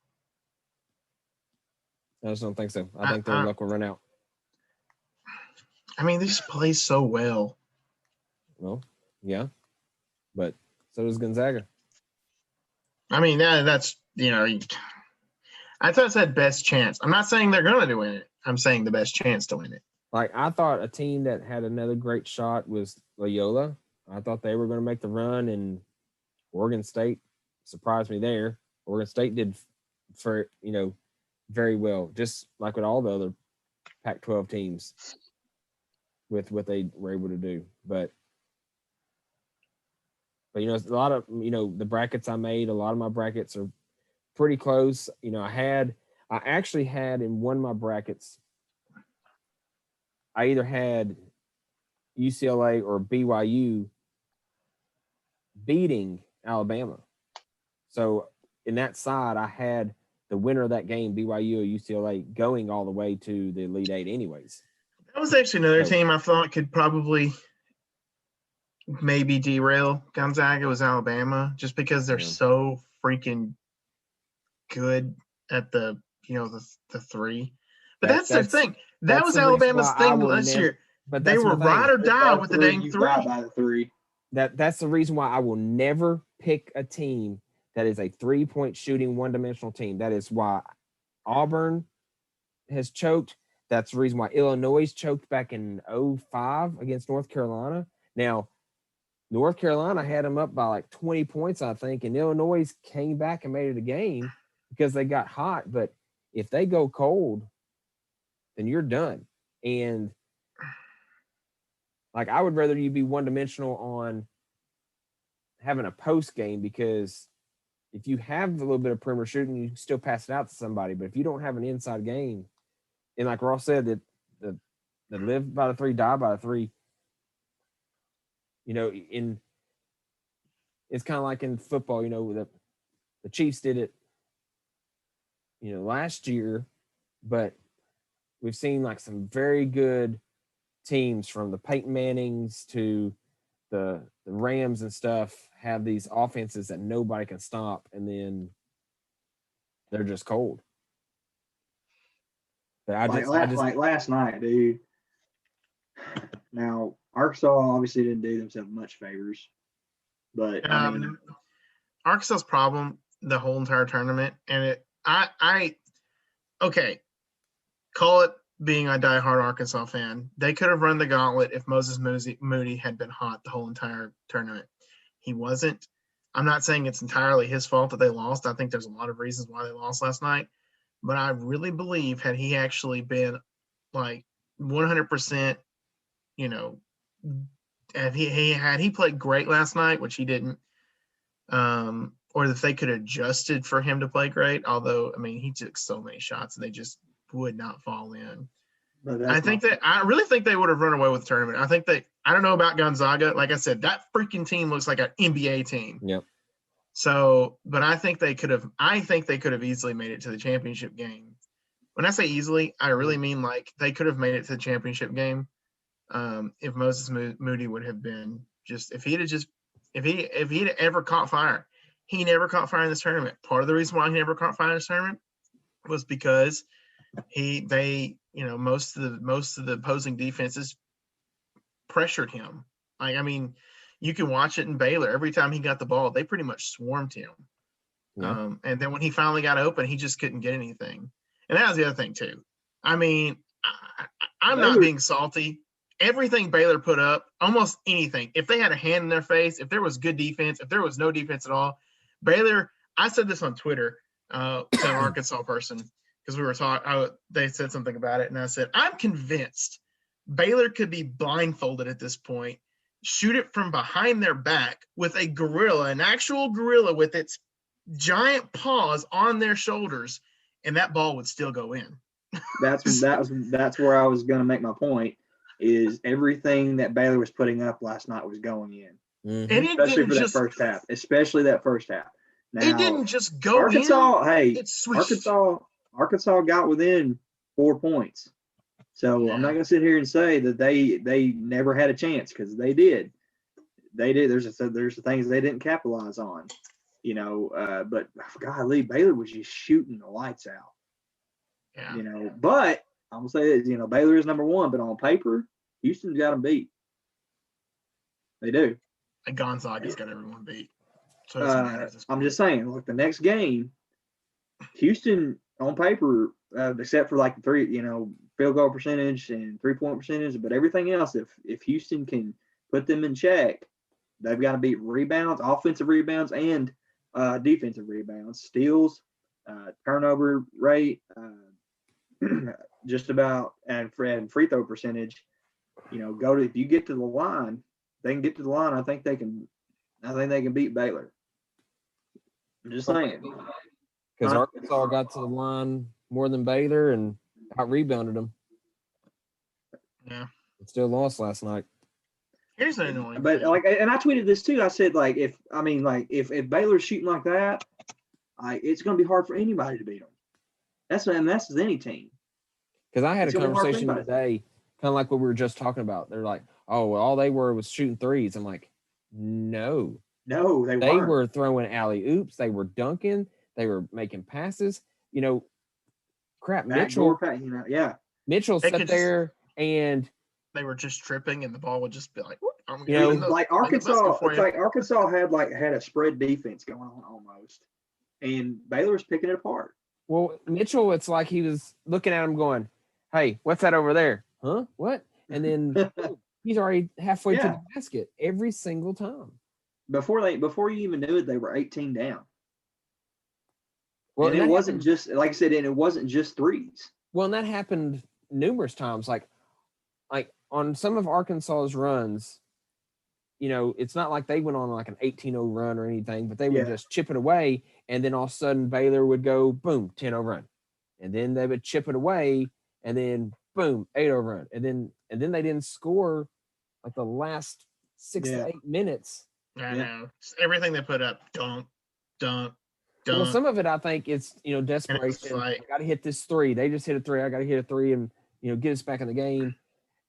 I just don't think so. I think their luck will run out. I mean, they just play so well. Well, yeah, but so does Gonzaga. I mean, that's I thought it said best chance. I'm not saying they're going to win it. I'm saying the best chance to win it. Like, I thought a team that had another great shot was Loyola. I thought they were going to make the run, and Oregon State surprised me there. Oregon State did very well, just like with all the other Pac-12 teams with what they were able to do. But a lot of, the brackets I made, a lot of my brackets are pretty close. I actually had in one of my brackets, I either had UCLA or BYU beating Alabama. So in that side, I had the winner of that game, BYU or UCLA, going all the way to the Elite Eight anyways. That was actually another team I thought could probably maybe derail Gonzaga, was Alabama, just because they're so freaking good at the three. But that's their thing. That was Alabama's thing last year. But they were ride or die with the dang three. That's the reason why I will never pick a team that is a 3-point shooting one-dimensional team. That is why Auburn has choked. That's the reason why Illinois choked back in 2005 against North Carolina. Now, North Carolina had them up by like 20 points, I think, and Illinois came back and made it a game because they got hot. But if they go cold, then you're done. And like, I would rather you be one-dimensional on having a post game, because if you have a little bit of perimeter shooting, you can still pass it out to somebody. But if you don't have an inside game, and like Ross said, that live by the three, die by the three, it's kind of like in football, the Chiefs did it, last year, but we've seen like some very good teams, from the Peyton Mannings to the Rams and stuff, have these offenses that nobody can stop, and then they're just cold. But like last night, dude. Now, Arkansas obviously didn't do themselves much favors, but Arkansas's problem the whole entire tournament, and call it being a diehard Arkansas fan, they could have run the gauntlet if Moses Moody had been hot the whole entire tournament. He wasn't. I'm not saying it's entirely his fault that they lost. I think there's a lot of reasons why they lost last night. But I really believe, had he actually been like 100%, had he played great last night, which he didn't, or if they could have adjusted for him to play great, although, I mean, he took so many shots and they just would not fall in. I really think they would have run away with the tournament. I don't know about Gonzaga. Like I said, that freaking team looks like an NBA team. Yep. So, but I think they could have easily made it to the championship game. When I say easily, I really mean like they could have made it to the championship game. If Moses Moody would have been if he had ever caught fire. He never caught fire in this tournament. Part of the reason why he never caught fire in this tournament was because most of the opposing defenses pressured him. Like, I mean, you can watch it in Baylor. Every time he got the ball, they pretty much swarmed him. Yeah. And then when he finally got open, he just couldn't get anything. And that was the other thing too. I mean, I'm not being salty. Everything Baylor put up, almost anything, if they had a hand in their face, if there was good defense, if there was no defense at all, Baylor, I said this on Twitter to an Arkansas person, because we were talking, they said something about it, and I said, I'm convinced Baylor could be blindfolded at this point, shoot it from behind their back with a gorilla, an actual gorilla with its giant paws on their shoulders, and that ball would still go in. That's where I was going to make my point, is everything that Baylor was putting up last night was going in. Mm-hmm. And especially for that first half. Now, it didn't just go Arkansas, in. Hey, Arkansas got within 4 points. So I'm not going to sit here and say that they never had a chance, because they did. they did. There's the things they didn't capitalize on, but golly, Baylor was just shooting the lights out. Yeah. But I'm gonna say this, Baylor is number one, but on paper, Houston's got them beat. They do. And Gonzaga's got everyone beat. So I'm just saying, look, the next game, Houston on paper, except for like the three, field goal percentage and 3-point percentage, but everything else, if Houston can put them in check, they've got to beat rebounds, offensive rebounds, and defensive rebounds, steals, turnover rate, just about, and free throw percentage. If you get to the line, they can get to the line. I think they can beat Baylor. I'm just saying. Because Arkansas got to the line more than Baylor and out rebounded them. Yeah. And still lost last night. Here's the annoying But thing. and I tweeted this too. I said if Baylor's shooting like that, it's going to be hard for anybody to beat them. That's any team. Because I had a conversation today, kind of like what we were just talking about. They're like, "Oh, well, all they were was shooting threes." I'm like, "No, they weren't. were throwing alley oops. They were dunking. They were making passes. Crap, Mitchell. Yeah. Mitchell sat there and they were just tripping, and the ball would just be like, like Arkansas. It's like Arkansas had a spread defense going on almost, and Baylor was picking it apart. Well, Mitchell, it's like he was looking at him going, "Hey, what's that over there? Huh? What?" And then he's already halfway to the basket every single time. Before you even knew it, they were 18 down. Well, and it wasn't just, like I said, and it wasn't just threes. Well, and that happened numerous times. Like on some of Arkansas's runs, it's not like they went on like an 18-0 run or anything, but they would just chip it away, and then all of a sudden Baylor would go, boom, 10-0 run. And then they would chip it away, and then boom, 8-0 run. And then they didn't score like the last 6 to 8 minutes. I know. Everything they put up, dunk. Well, some of it, I think, it's desperation. I got to hit this three. They just hit a three. I got to hit a three and get us back in the game.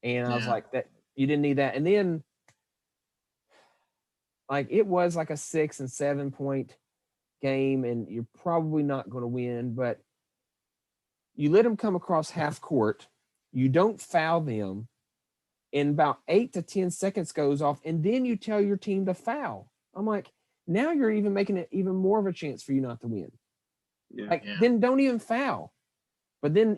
And I was like, that you didn't need that. And then, it was like a 6 and 7 point game, and you're probably not going to win. But you let them come across half court. You don't foul them. And about 8 to 10 seconds goes off, and then you tell your team to foul. I'm like, now you're even making it even more of a chance for you not to win. Then don't even foul. But then,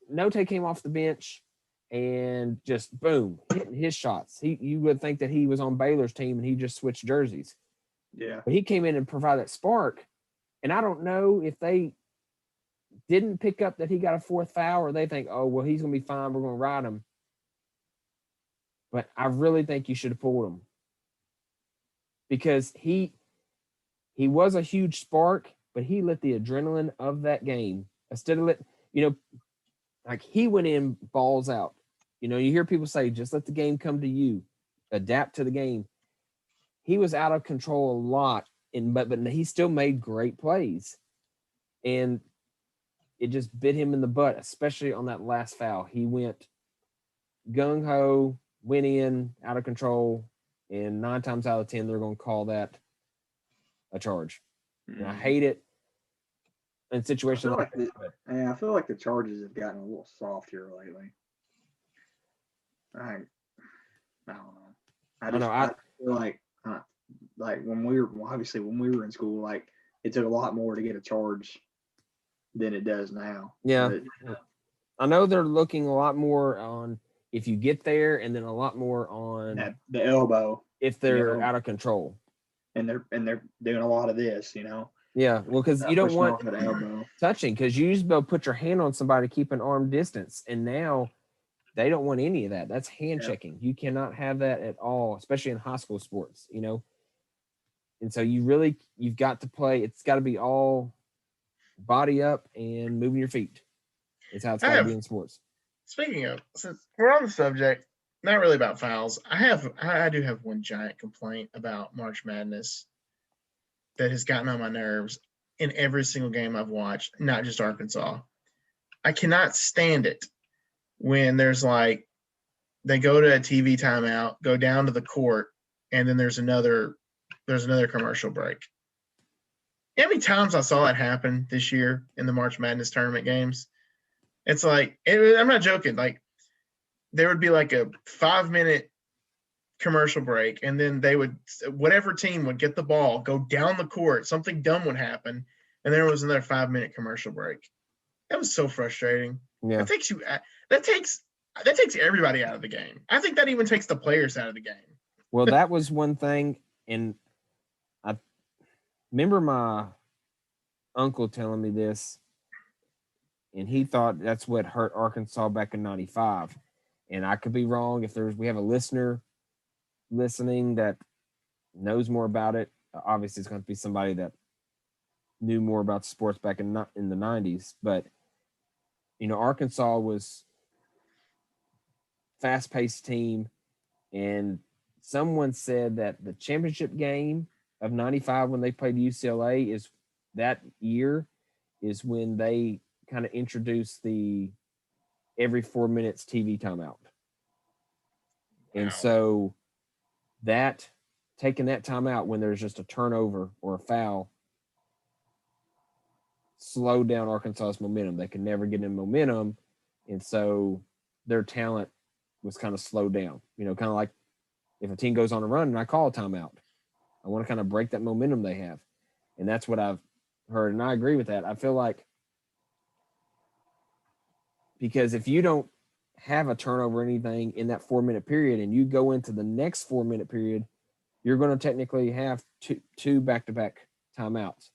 Note came off the bench and just boom, hitting his shots. You would think that he was on Baylor's team and he just switched jerseys. Yeah. But he came in and provided that spark. And I don't know if they didn't pick up that he got a fourth foul, or they think, oh, well, he's going to be fine. We're going to ride him. But I really think you should have pulled him. Because he was a huge spark, but he lit the adrenaline of that game. Instead of he went in balls out. You hear people say, just let the game come to you. Adapt to the game. He was out of control a lot, but he still made great plays. And it just bit him in the butt, especially on that last foul. He went gung-ho, went in, out of control, and 9 times out of 10, they're going to call that a charge. Mm-hmm. And I hate it in situations like that. I feel like the charges have gotten a little soft here lately. I don't know. I feel like when we were in school, it took a lot more to get a charge than it does now. Yeah. But I know they're looking a lot more on if you get there, and then a lot more on the elbow if they're out of control. And they're doing a lot of this, Yeah, well, because you don't want touching, because you used to be able to put your hand on somebody to keep an arm distance, and now they don't want any of that. That's hand checking. You cannot have that at all, especially in high school sports, And so you've got to play. It's got to be all body up and moving your feet. It's how it's got to be in sports. Speaking of, since we're on the subject, not really about fouls, I do have one giant complaint about March Madness that has gotten on my nerves in every single game I've watched, not just Arkansas. I cannot stand it when there's they go to a TV timeout, go down to the court, and then there's another commercial break. How many times I saw that happen this year in the March Madness tournament games? It's like, I'm not joking. Like, there would be like a 5-minute commercial break, and then whatever team would get the ball, go down the court, something dumb would happen, and there was another 5-minute commercial break. That was so frustrating. Yeah. That takes everybody out of the game. I think that even takes the players out of the game. Well, that was one thing, and I remember my uncle telling me this, and he thought that's what hurt Arkansas back in '95. And I could be wrong. If we have a listener listening that knows more about it, obviously it's going to be somebody that knew more about sports back in the '90s. But Arkansas was fast-paced team, and someone said that the championship game of '95 when they played UCLA is when they kind of introduced the every 4 minutes TV timeout. And so taking that timeout when there's just a turnover or a foul slowed down Arkansas's momentum. They could never get in momentum. And so their talent was kind of slowed down, kind of like if a team goes on a run and I call a timeout, I want to kind of break that momentum they have. And that's what I've heard. And I agree with that. I feel like, because if you don't have a turnover or anything in that 4-minute period and you go into the next 4-minute period, you're going to technically have two back-to-back timeouts.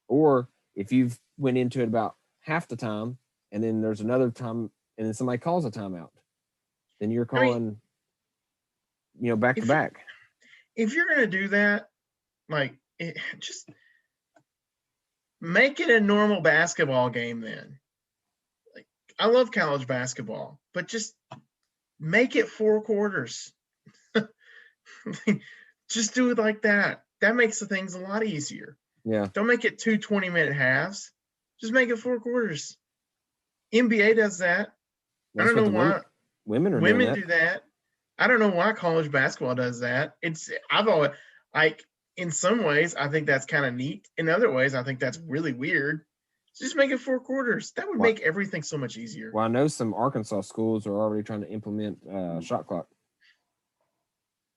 Or if you've went into it about half the time and then there's another time and then somebody calls a timeout, then you're calling, back-to-back. If you're going to do that, just make it a normal basketball game then. I love college basketball, but just make it 4 quarters. Just do it like that. That makes the things a lot easier. Yeah. Don't make it 2 20-minute halves. Just make it 4 quarters. NBA does that. That's I don't know why women do that. I don't know why college basketball does that. In some ways, I think that's kind of neat. In other ways, I think that's really weird. Just make it 4 quarters. That would make everything so much easier. Well, I know some Arkansas schools are already trying to implement shot clock.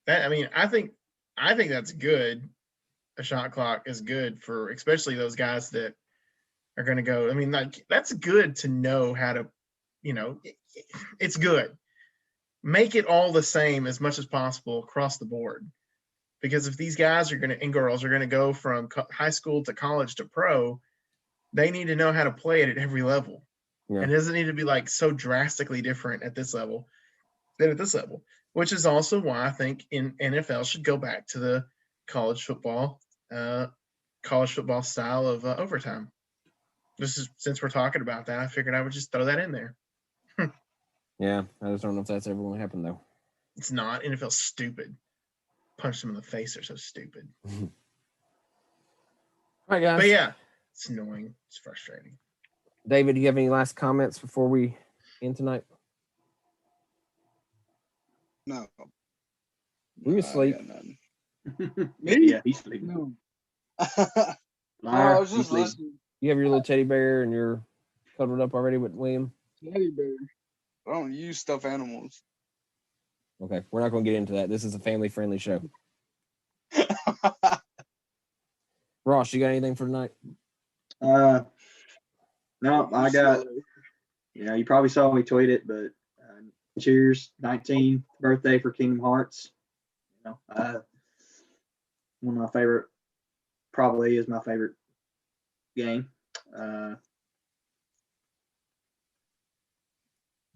I think that's good. A shot clock is good for especially those guys that are going to go. That's good to know how to, it's good. Make it all the same as much as possible across the board. Because if these guys and girls are going to go from high school to college to pro, they need to know how to play it at every level. Yeah. And it doesn't need to be so drastically different at this level than at this level, which is also why I think NFL should go back to the college football style of overtime. Since we're talking about that, I figured I would just throw that in there. Yeah, I just don't know if that's ever going to happen though. It's not. NFL's stupid. Punch them in the face. They're so stupid. All right, guys. But yeah. It's annoying. It's frustrating. David, do you have any last comments before we end tonight? No. You sleep. Yeah, he's sleeping. No. I was just listening. You have your little teddy bear and you're cuddled up already with William? Teddy bear. I don't use stuffed animals. Okay, we're not going to get into that. This is a family-friendly show. Ross, you got anything for tonight? No, I got, you probably saw me tweet it, but cheers, 19th birthday for Kingdom Hearts. One of my favorite, probably is my favorite game.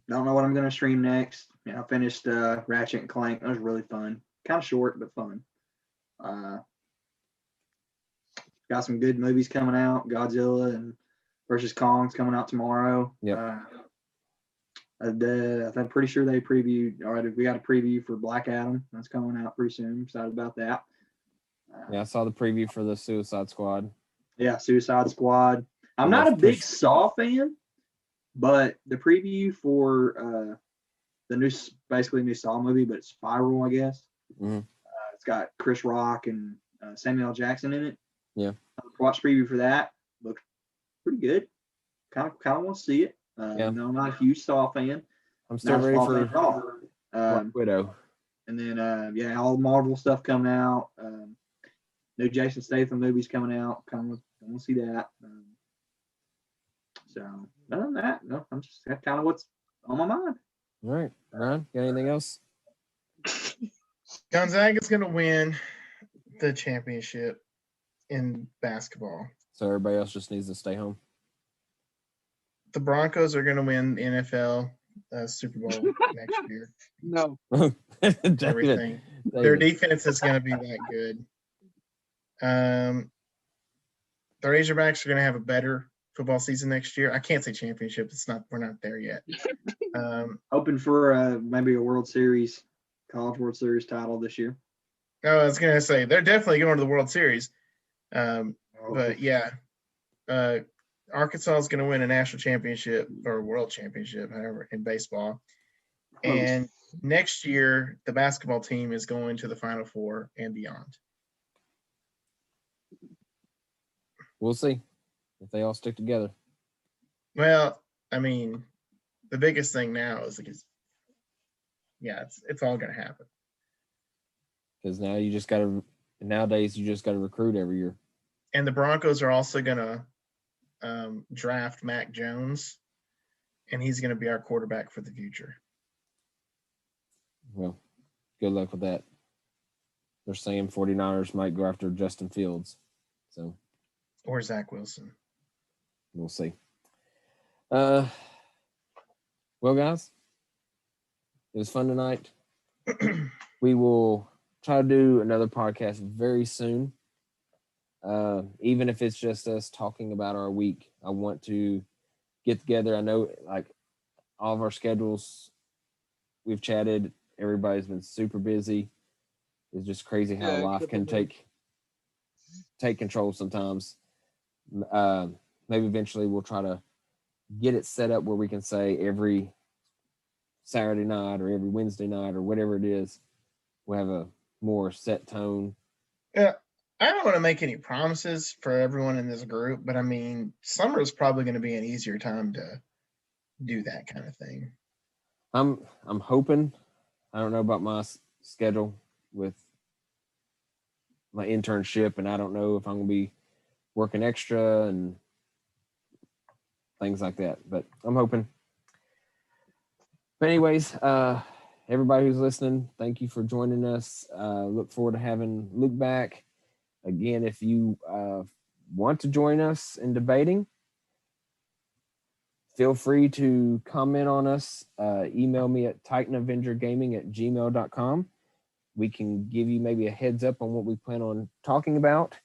Don't know what I'm going to stream next. I finished Ratchet and Clank. That was really fun. Kind of short, but fun. Got some good movies coming out. Godzilla and versus Kong's coming out tomorrow. Yeah. I'm pretty sure they previewed. All right, we got a preview for Black Adam. That's coming out pretty soon. I'm excited about that. Yeah, I saw the preview for the Suicide Squad. Yeah, Suicide Squad. I'm not a big Saw fan, but the preview for the new Saw movie, but it's Spiral, I guess. Mm-hmm. It's got Chris Rock and Samuel L. Jackson in it. Yeah. Watch preview for that. Looks pretty good. Kind of want to see it. Yeah. No, I'm not a huge Saw fan. I'm still Not a ready Saw for fan at all. Black Widow. And then yeah, all the Marvel stuff coming out. New Jason Statham movies coming out. Kind of want to see that. So other than that, no, I'm just that's kind of what's on my mind. All right, Ryan, got anything else? Gonzaga's going to win the championship in basketball. So everybody else just needs to stay home. The Broncos are going to win the NFL Super Bowl next year. No. Everything. Their defense is going to be that good. The Razorbacks are going to have a better football season next year. I can't say championship. We're not there yet. Hoping for maybe a World Series, College World Series title this year. I was going to say they're definitely going to the World Series. But yeah, Arkansas is going to win a national championship or a world championship, however, in baseball. And next year, the basketball team is going to the Final Four and beyond. We'll see if they all stick together. Well, I mean, the biggest thing now is it's all going to happen. Because nowadays you just got to recruit every year. And the Broncos are also going to draft Mac Jones, and he's going to be our quarterback for the future. Well, good luck with that. They're saying 49ers might go after Justin Fields. So, or Zach Wilson. We'll see. Well, guys, it was fun tonight. We will try to do another podcast very soon. Even if it's just us talking about our week, I want to get together. I know like all of our schedules, we've chatted. Everybody's been super busy. It's just crazy how life can take control sometimes. Maybe eventually we'll try to get it set up where we can say every Saturday night or every Wednesday night or whatever it is, we'll have a more set tone. Yeah. I don't want to make any promises for everyone in this group, but I mean, summer is probably going to be an easier time to do that kind of thing. I'm hoping. I don't know about my schedule with my internship, and I don't know if I'm going to be working extra and things like that, but I'm hoping. But anyways, everybody who's listening, thank you for joining us. Look forward to having Luke back. Again, if you want to join us in debating, feel free to comment on us. Email me at titanavengergaming@gmail.com. We can give you maybe a heads up on what we plan on talking about.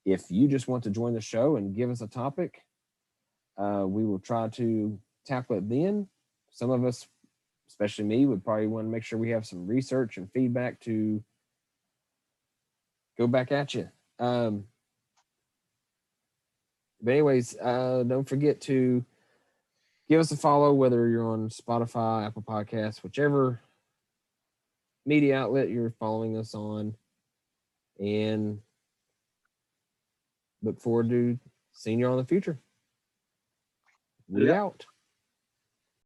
If you just want to join the show and give us a topic, we will try to tackle it then. Some of us, especially me, would probably want to make sure we have some research and feedback to go back at you. But anyways, don't forget to give us a follow, whether you're on Spotify, Apple Podcasts, whichever media outlet you're following us on, and look forward to seeing you all in the future. We out.